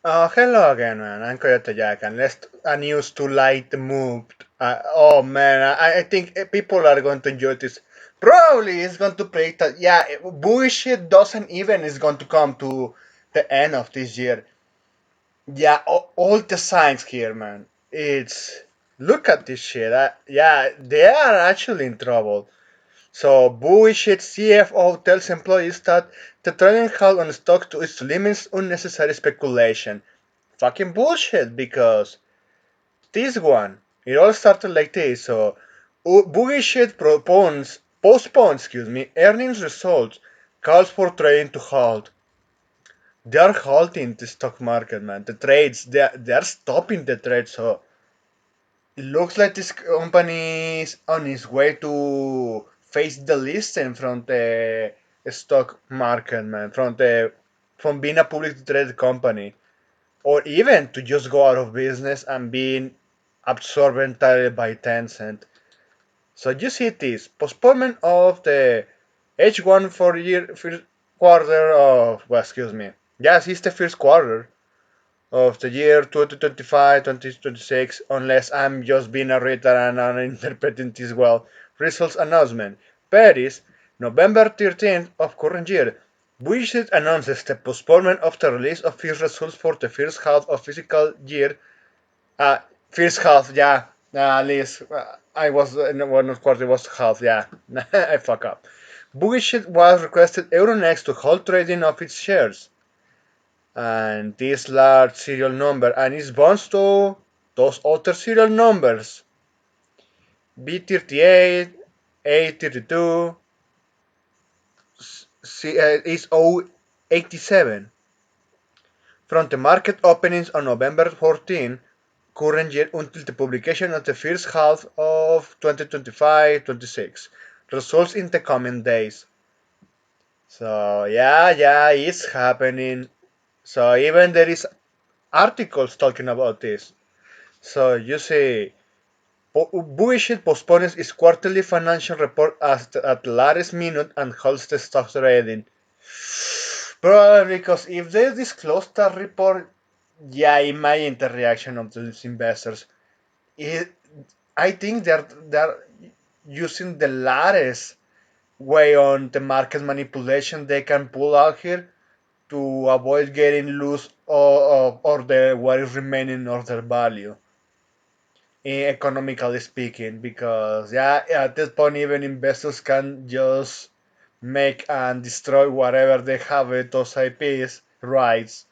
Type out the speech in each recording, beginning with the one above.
Hello again, man. I'm Coyote Jack, and let's news to light the mood. Oh man, I think people are going to enjoy this. Probably it's going to play that. Yeah, bullshit doesn't even is going to come to the end of this year. Yeah, all the signs here, man. It's look at this shit. Yeah, they are actually in trouble. So bullshit CFO tells employees that the trading halt on stock to is to limit unnecessary speculation. Fucking bullshit because this one, it all started like this. So bullshit postpones, earnings results, calls for trading to halt. They are halting the stock market, man. The trades, they are stopping the trade. So it looks like this company is on its way to face the listing from the stock market, man. From being a publicly traded company, or even to just go out of business and being absorbed entirely by Tencent. So you see this postponement of the H1 for year first quarter of, well, excuse me. Yes, it's the first quarter of the year 2025, 2026, unless I'm just being a reader and I'm interpreting this well. Results announcement. Paris, November 13th of current year. Buisit announces the postponement of the release of first results for the first half of fiscal year. Uh, First half, yeah. At least I was one of course it was half, yeah. I fuck up. Bullshit was requested Euronext to hold trading of its shares and this large serial number and it bonds to those other serial numbers B38, A32, is 087 from the market openings on November 14 current year until the publication of the first half of 2025-26 results in the coming days. So yeah, it's happening. So even there is articles talking about this. So you see, Bullshit postpones its quarterly financial report at the last minute and halts the stock trading. Probably because if they disclose that report, yeah, imagine the reaction of those investors. It, I think they're using the latest way on the market manipulation they can pull out here to avoid getting loose or the what is remaining of their value. Economically speaking, because yeah, at this point even investors can just make and destroy whatever they have with those IPs rights.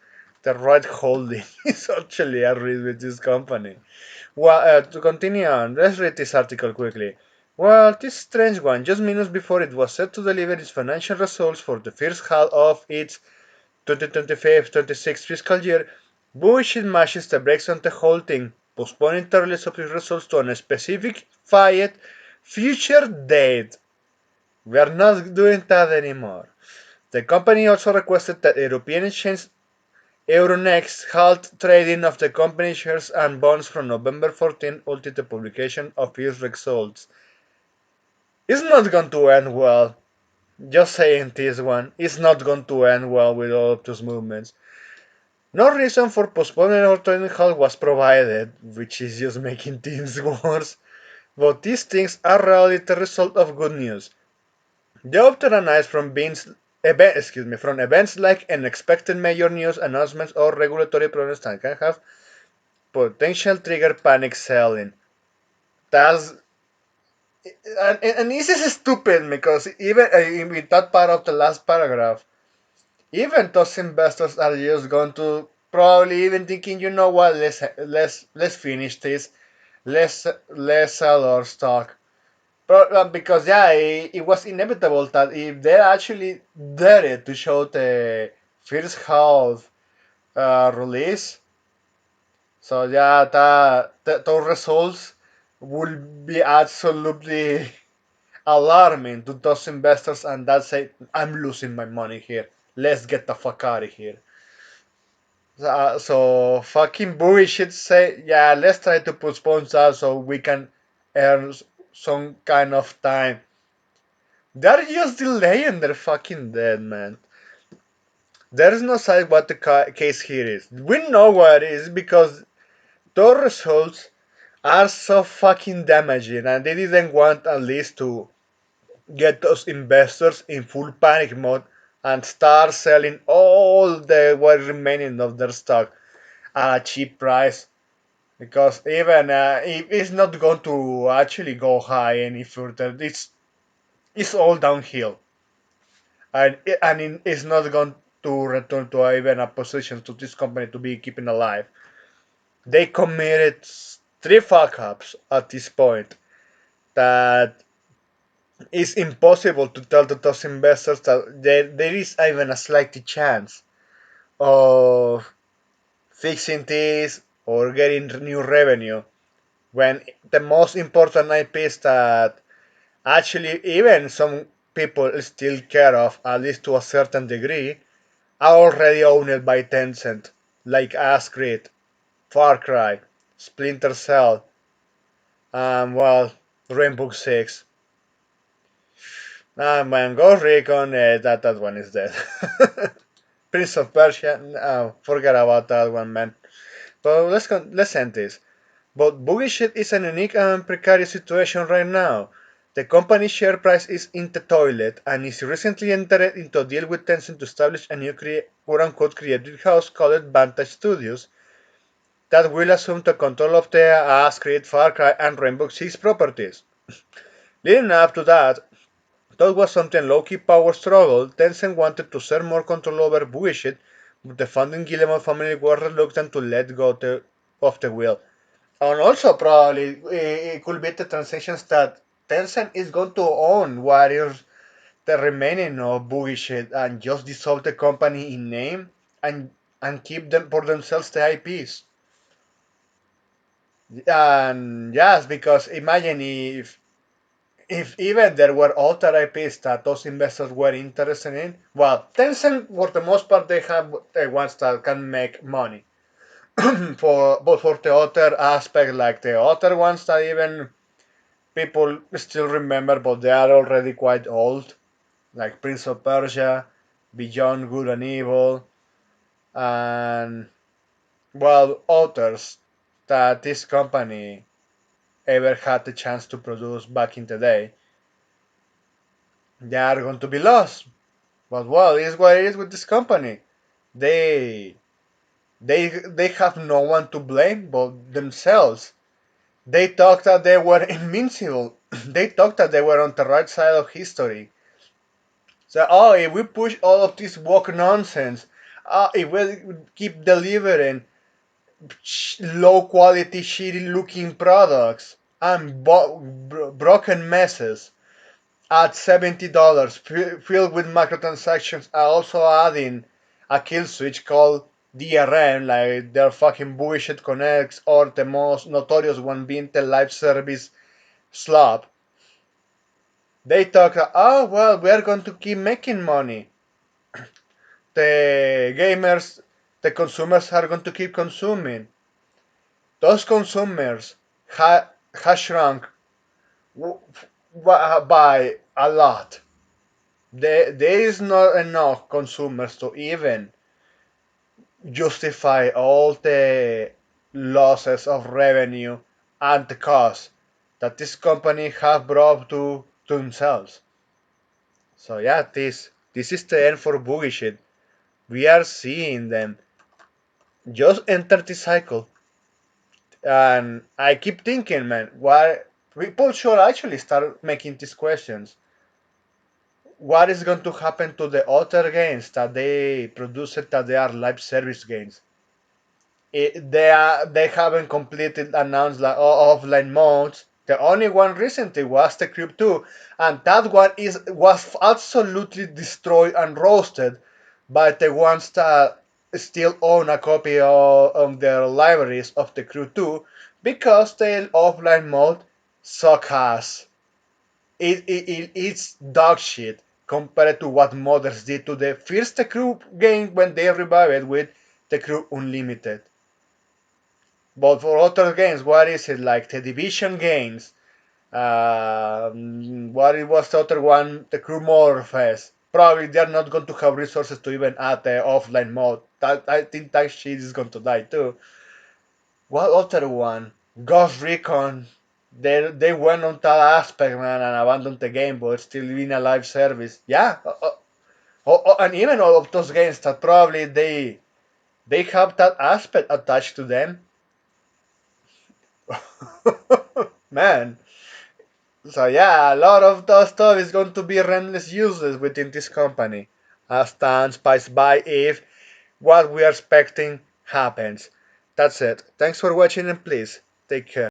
The right holding is actually a risk with this company. Well, to continue on, let's read this article quickly. Well, this strange one, just minutes before it was set to deliver its financial results for the first half of its 2025-26 fiscal year, Bullshit matches the brakes on the whole thing, postponing the release of its results to a specific future date. We are not doing that anymore. The company also requested that European exchange Euronext halt trading of the company shares and bonds from November 14 until the publication of its results. It's not going to end well. Just saying this one. It's not going to end well with all of those movements. No reason for postponing or trading halt was provided, which is just making things worse. But these things are really the result of good news. They often arise from from events like unexpected major news announcements or regulatory problems that can have potential trigger panic selling. That's and this is stupid because even in that part of the last paragraph, even those investors are just going to probably even thinking, you know what, let's finish this, let's sell our stock. Because yeah, it was inevitable that if they actually dared to show the first half release, so yeah, those results will be absolutely alarming to those investors, and that say, I'm losing my money here. Let's get the fuck out of here. So fucking bullshit say, yeah, let's try to postpone that so we can earn some kind of time. They're just delaying their fucking dead, man. There's no side what the case here is. We know what it is because those results are so fucking damaging, and they didn't want at least to get those investors in full panic mode and start selling all the what remaining of their stock at a cheap price, because even if it's not going to actually go high any further, it's all downhill, and it's not going to return to even a position to this company to be keeping alive. They committed three fuck ups at this point that it's impossible to tell to those investors that there is even a slight chance of fixing this or getting new revenue, when the most important IPs that actually even some people still care of, at least to a certain degree, are already owned by Tencent, like Ascrit, Far Cry, Splinter Cell, well, Rainbow Six. Ah man, Ghost Recon, that one is dead. Prince of Persia, no, forget about that one, man. But let's end this. But Bugislop is an unique and precarious situation right now. The company's share price is in the toilet and is recently entered into a deal with Tencent to establish a new quote-unquote creative house called Vantage Studios that will assume the control of the Creed, Far Cry, and Rainbow Six properties. Leading up to that, that was something low-key power struggle. Tencent wanted to share more control over Bugislop, but the founding Guillemot family were reluctant to let go of the wheel. And also probably it could be the transactions that Tencent is going to own Warriors the remaining of Boogie shit and just dissolve the company in name and keep them for themselves the IPs. And yes, because imagine if even there were other IPs that those investors were interested in, well, Tencent for the most part they have the ones that can make money. For the other aspect, like the other ones that even people still remember, but they are already quite old, like Prince of Persia, Beyond Good and Evil, and well, authors that this company ever had the chance to produce back in the day, they are going to be lost. But well, it's what it is with this company. They they have no one to blame but themselves. They thought that they were invincible. They thought that they were on the right side of history. So, oh, if we push all of this woke nonsense, if we keep delivering low quality, shitty looking products and broken messes at $70, filled with microtransactions, are also adding a kill switch called DRM, like their fucking bullshit connects, or the most notorious one being the live service slop. They talk, oh, well, we are going to keep making money. The gamers, the consumers are going to keep consuming. Those consumers have shrunk by a lot. There is not enough consumers to even justify all the losses of revenue and the cost that this company have brought to themselves. So yeah, this is the end for boogie shit. We are seeing them just enter the cycle. And I keep thinking, man, why people should actually start making these questions. What is going to happen to the other games that they produced that they are live service games? They haven't completed announced like offline modes. The only one recently was the Crew 2, and that one was absolutely destroyed and roasted by the ones that still own a copy of their libraries of the Crew 2 because the offline mode suck ass. It's dog shit compared to what modders did to the first The Crew game when they revived it with The Crew Unlimited. But for other games, what is it like? The Division games. What it was the other one? The Crew Morphers. Probably they're not going to have resources to even add the offline mode. That I think that shit is going to die too. What other one? Ghost Recon. They went on that aspect, man, and abandoned the game, but still in a live service. Yeah, and even all of those games that probably they have that aspect attached to them. Man. So yeah, a lot of the stuff is going to be rentless useless within this company as time passes by if what we are expecting happens. That's it. Thanks for watching and please take care.